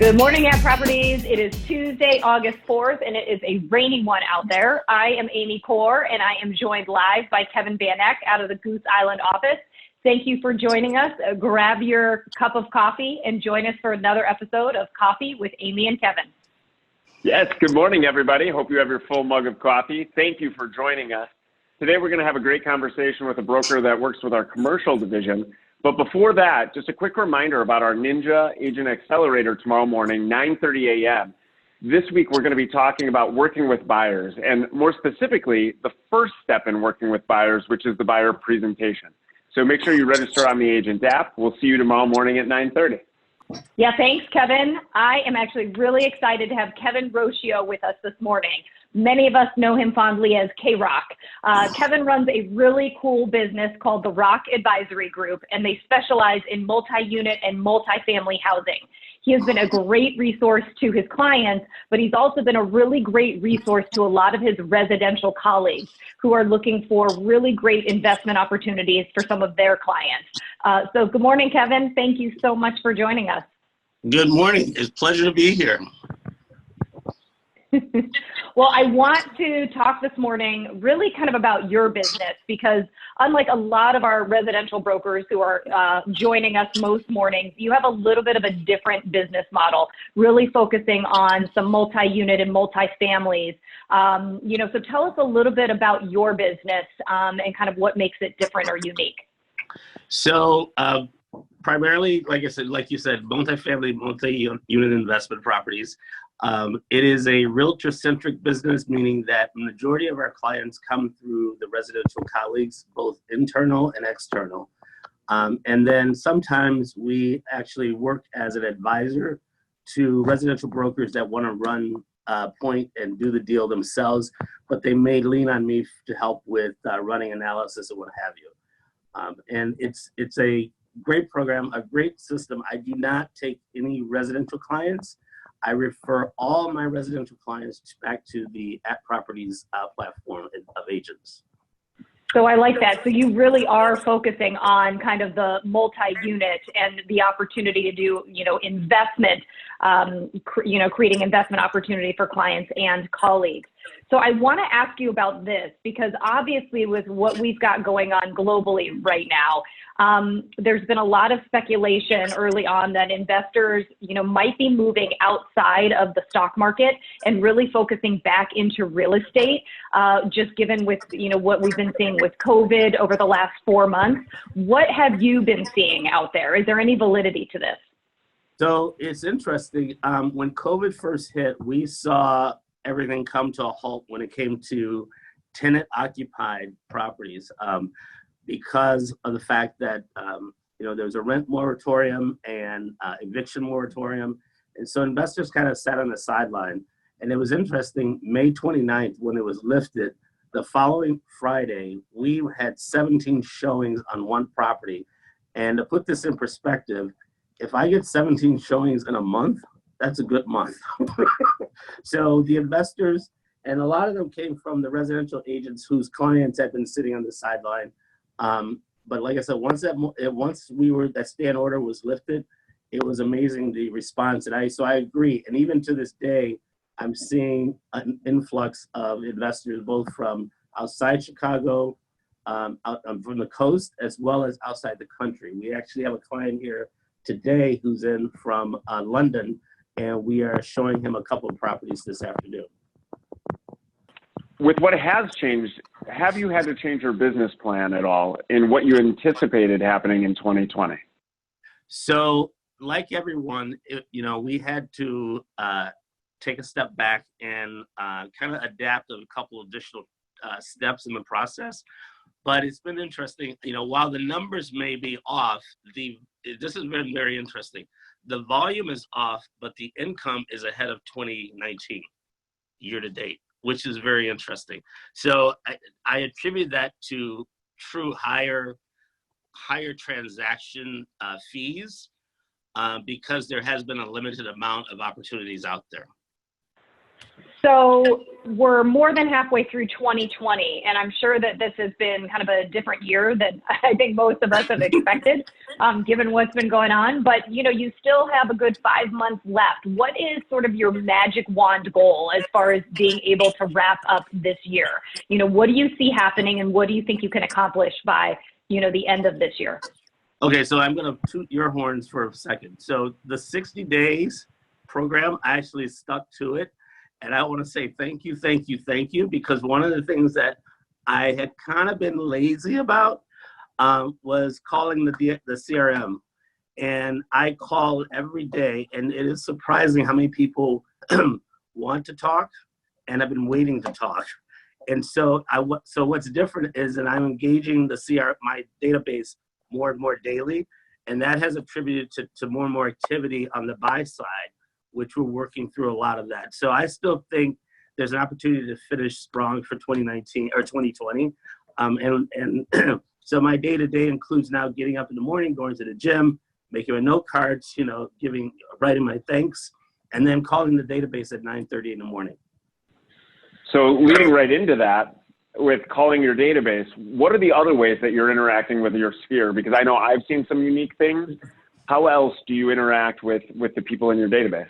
Good morning at Properties. It is Tuesday, August 4th, and it is a rainy one out there. I am Amy Corr, and I am joined live by Kevin Van Eck out of the Goose Island office. Thank you for joining us. Grab your cup of coffee and join us for another episode of Coffee with Amy and Kevin. Yes, good morning, everybody. Hope you have your full mug of coffee. Thank you for joining us. Today, we're going to have a great conversation with a broker that works with our commercial division. But before that, just a quick reminder about our Ninja Agent Accelerator tomorrow morning, 9:30 a.m. This week, we're going to be talking about working with buyers, and more specifically, the first step in working with buyers, which is the buyer presentation. So make sure you register on the Agent app. We'll see you tomorrow morning at 9:30. Yeah, thanks, Kevin. I am actually really excited to have Kevin Rocio with us this morning. Many of us know him fondly as K-Rock. Kevin runs a really cool business called the Rock Advisory Group, and they specialize in multi-unit and multi-family housing. He has been a great resource to his clients, but he's also been a really great resource to a lot of his residential colleagues who are looking for really great investment opportunities for some of their clients. So good morning, Kevin. Thank you so much for joining us. Good morning. It's a pleasure to be here. Well, I want to talk this morning really kind of about your business, because unlike a lot of our residential brokers who are joining us most mornings, you have a little bit of a different business model, really focusing on some multi-unit and multi-families. So tell us a little bit about your business and kind of what makes it different or unique. So primarily, like you said, multi-family, multi-unit investment properties. It is a realtor-centric business, meaning that the majority of our clients come through the residential colleagues, both internal and external. And then sometimes we actually work as an advisor to residential brokers that want to run point and do the deal themselves, but they may lean on me to help with running analysis and what have you. And it's a great program, a great system. I do not take any residential clients. I refer all my residential clients back to the At Properties platform of agents. So I like that. So you really are focusing on kind of the multi-unit and the opportunity to do, investment, creating investment opportunity for clients and colleagues. So I want to ask you about this, because obviously with what we've got going on globally right now, there's been a lot of speculation early on that investors, might be moving outside of the stock market and really focusing back into real estate, just given with, what we've been seeing with COVID over the last 4 months. What have you been seeing out there? Is there any validity to this? So it's interesting. When COVID first hit, we saw everything come to a halt when it came to tenant occupied properties, because of the fact that there was a rent moratorium and eviction moratorium, and so investors kind of sat on the sideline. And it was interesting, May 29th, when it was lifted, the following Friday we had 17 showings on one property. And to put this in perspective, if I get 17 showings in a month, that's a good month. So the investors, and a lot of them came from the residential agents whose clients had been sitting on the sideline. But like I said, once that stand order was lifted, it was amazing, the response. And so I agree. And even to this day, I'm seeing an influx of investors, both from outside Chicago, from the coast, as well as outside the country. We actually have a client here today who's in from London, and we are showing him a couple of properties this afternoon. With what has changed, have you had to change your business plan at all in what you anticipated happening in 2020? So like everyone, we had to take a step back and kind of adapt a couple additional steps in the process. But it's been interesting, while the numbers may be off, this has been very interesting. The volume is off, but the income is ahead of 2019 year to date, which is very interesting. So I attribute that to true higher transaction fees because there has been a limited amount of opportunities out there. So we're more than halfway through 2020, and I'm sure that this has been kind of a different year than I think most of us have expected, given what's been going on. But, you know, you still have a good 5 months left. What is sort of your magic wand goal as far as being able to wrap up this year? You know, what do you see happening, and what do you think you can accomplish by, you know, the end of this year? Okay, so I'm going to toot your horns for a second. So the 60 days program, I actually stuck to it. And I want to say thank you, thank you, thank you, because one of the things that I had kind of been lazy about was calling the CRM. And I call every day, and it is surprising how many people want to talk and have been waiting to talk. And so what's different is that I'm engaging my database more and more daily, and that has attributed to more and more activity on the buy side, which we're working through a lot of that. So I still think there's an opportunity to finish strong for 2019 or 2020. So my day-to-day includes now getting up in the morning, going to the gym, making my note cards, you know, writing my thanks, and then calling the database at 9:30 in the morning. So leading right into that, with calling your database, what are the other ways that you're interacting with your sphere? Because I know I've seen some unique things. How else do you interact with the people in your database?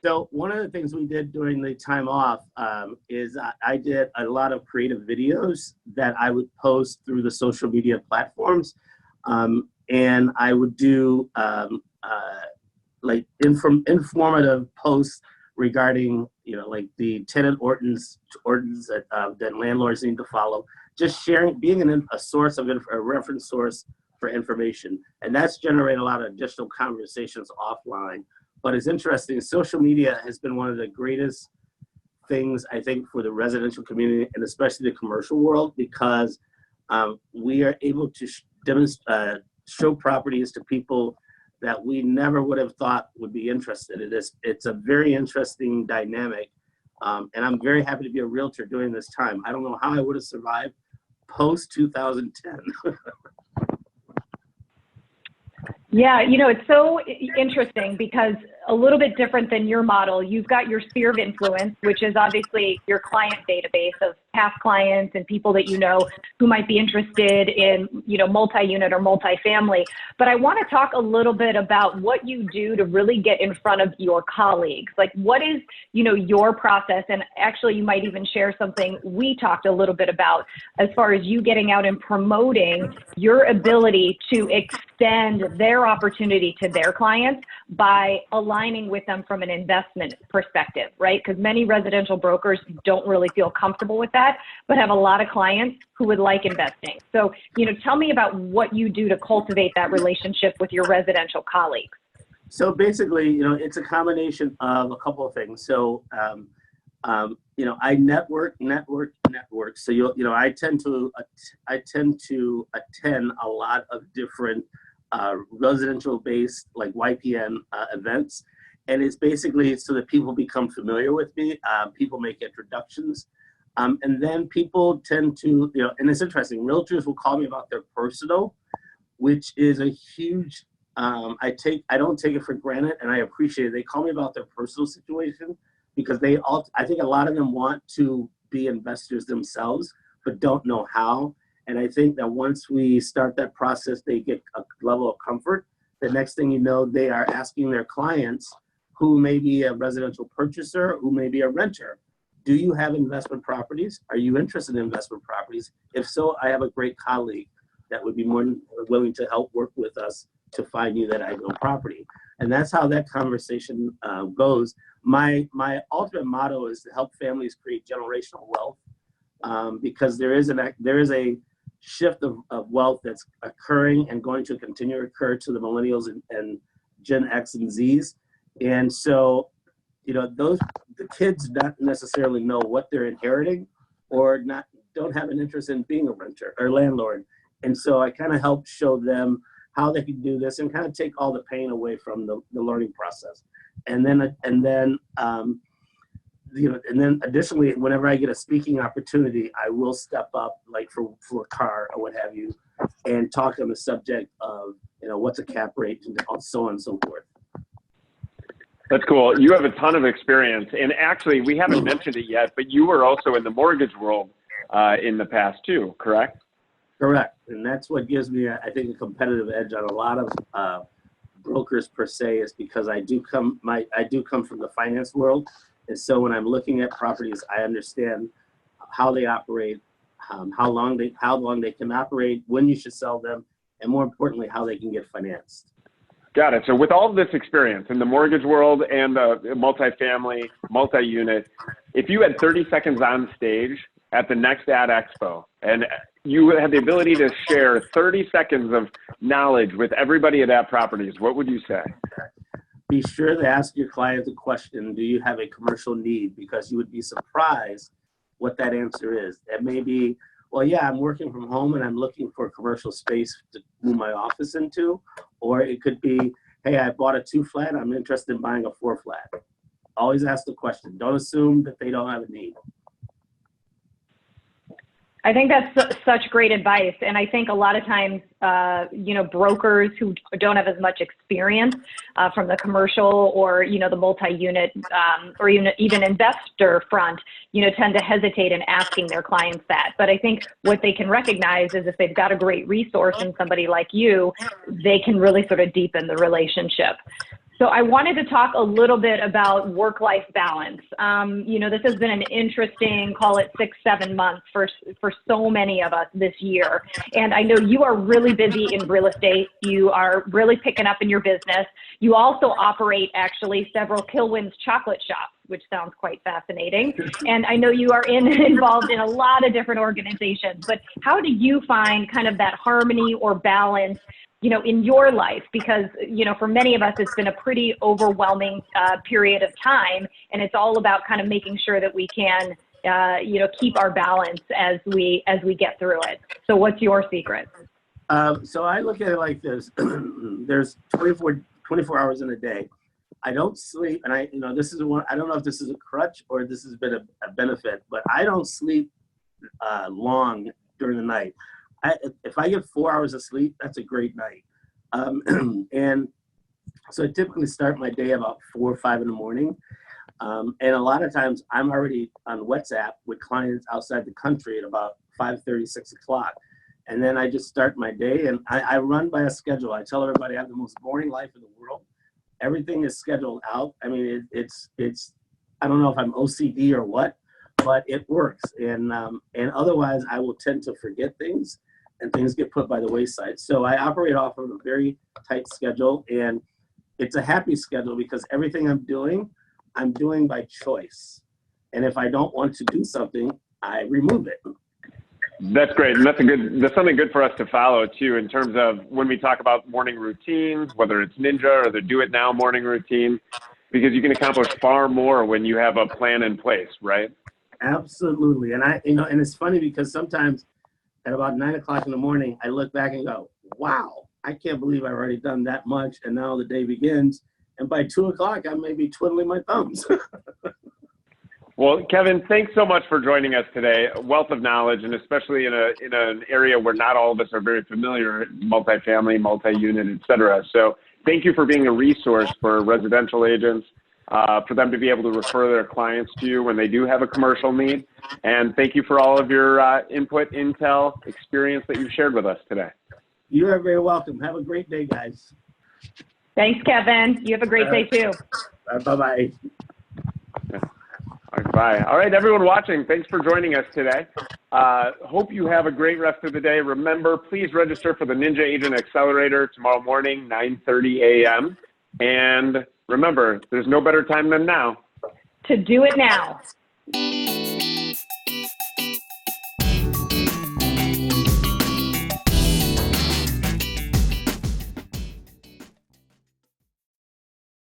So one of the things we did during the time off is I did a lot of creative videos that I would post through the social media platforms. And I would do like informative posts regarding, you know, like the tenant ordinance that landlords need to follow. Just sharing, being a source of a reference source for information. And that's generated a lot of additional conversations offline. But it's interesting, social media has been one of the greatest things, I think, for the residential community and especially the commercial world, because we are able to show properties to people that we never would have thought would be interested. It's a very interesting dynamic. And I'm very happy to be a realtor during this time. I don't know how I would have survived post 2010. Yeah, you know, it's so interesting because a little bit different than your model. You've got your sphere of influence, which is obviously your client database of past clients and people that you know who might be interested in, you know, multi-unit or multi-family. But I want to talk a little bit about what you do to really get in front of your colleagues. Like, what is, you know, your process? And actually, you might even share something we talked a little bit about as far as you getting out and promoting your ability to extend their opportunity to their clients by aligning with them from an investment perspective, right? Because many residential brokers don't really feel comfortable with that, but have a lot of clients who would like investing. So, you know, tell me about what you do to cultivate that relationship with your residential colleagues. So basically, you know, it's a combination of a couple of things. So, you know, I network. So I tend to attend a lot of different residential-based, like YPN events, and it's basically so that people become familiar with me. People make introductions, and then people tend to, you know, and it's interesting. Realtors will call me about their personal, which is a huge. I don't take it for granted, and I appreciate it. They call me about their personal situation because I think a lot of them want to be investors themselves, but don't know how. And I think that once we start that process, they get a level of comfort. The next thing you know, they are asking their clients who may be a residential purchaser, who may be a renter, do you have investment properties? Are you interested in investment properties? If so, I have a great colleague that would be more than willing to help work with us to find you that ideal property. And that's how that conversation goes. My ultimate motto is to help families create generational wealth, because there is a shift of wealth that's occurring and going to continue to occur to the millennials and Gen X and Zs. And so, you know, the kids not necessarily know what they're inheriting or don't have an interest in being a renter or landlord. And so I kind of help show them how they can do this and kind of take all the pain away from the learning process. And then additionally, whenever I get a speaking opportunity, I will step up, like for Corr or what have you, and talk on the subject of, you know, what's a cap rate and so on and so forth. That's cool. You have a ton of experience. And actually, we haven't mentioned it yet, but you were also in the mortgage world in the past too, correct? Correct. And that's what gives me, I think, a competitive edge on a lot of brokers per se, is because I do come from the finance world. And so when I'm looking at properties, I understand how they operate, how long they can operate, when you should sell them, and more importantly, how they can get financed. Got it. So with all of this experience in the mortgage world and multifamily, multi-unit, if you had 30 seconds on stage at the next Ad Expo and you had the ability to share 30 seconds of knowledge with everybody at Ad Properties, what would you say? Be sure to ask your client the question, do you have a commercial need? Because you would be surprised what that answer is. It may be, well, yeah, I'm working from home and I'm looking for commercial space to move my office into. Or it could be, hey, I bought a 2-flat, I'm interested in buying a 4-flat. Always ask the question. Don't assume that they don't have a need. I think that's such great advice. And I think a lot of times, brokers who don't have as much experience from the commercial or, the multi-unit or even investor front, tend to hesitate in asking their clients that. But I think what they can recognize is if they've got a great resource in somebody like you, they can really sort of deepen the relationship. So I wanted to talk a little bit about work-life balance. This has been an interesting, call it 6-7 months for so many of us this year. And I know you are really busy in real estate. You are really picking up in your business. You also operate actually several Kilwin's chocolate shops, which sounds quite fascinating. And I know you are involved in a lot of different organizations, but how do you find kind of that harmony or balance in your life? Because, for many of us, it's been a pretty overwhelming period of time, and it's all about kind of making sure that we can, keep our balance as we get through it. So what's your secret? So I look at it like this. There's 24 hours in a day. I don't sleep, and this is one, I don't know if this is a crutch or this has been a benefit, but I don't sleep long during the night. If I get 4 hours of sleep, that's a great night. And so I typically start my day about 4 or 5 in the morning. And a lot of times I'm already on WhatsApp with clients outside the country at about 5:30, 6 o'clock. And then I just start my day, and I run by a schedule. I tell everybody I have the most boring life in the world. Everything is scheduled out. I mean, it's I don't know if I'm OCD or what, but it works. And otherwise I will tend to forget things, and things get put by the wayside. So I operate off of a very tight schedule, and it's a happy schedule because everything I'm doing by choice. And if I don't want to do something, I remove it. That's great. And that's something good for us to follow too, in terms of when we talk about morning routines, whether it's Ninja or the Do It Now morning routine, because you can accomplish far more when you have a plan in place, right? Absolutely. And and it's funny because sometimes at about 9 o'clock in the morning, I look back and go, wow, I can't believe I've already done that much. And now the day begins. And by 2 o'clock, I may be twiddling my thumbs. Well, Kevin, thanks so much for joining us today. A wealth of knowledge, and especially in an area where not all of us are very familiar, multifamily, multi-unit, et cetera. So thank you for being a resource for residential agents, for them to be able to refer their clients to you when they do have a commercial need. And thank you for all of your input, intel, experience that you've shared with us today. You are very welcome. Have a great day, guys. Thanks, Kevin. You have a great day too. Bye-bye. All right, bye. All right, everyone watching, thanks for joining us today. Hope you have a great rest of the day. Remember, please register for the Ninja Agent Accelerator tomorrow morning, 9:30 a.m. And remember, there's no better time than now to do it now.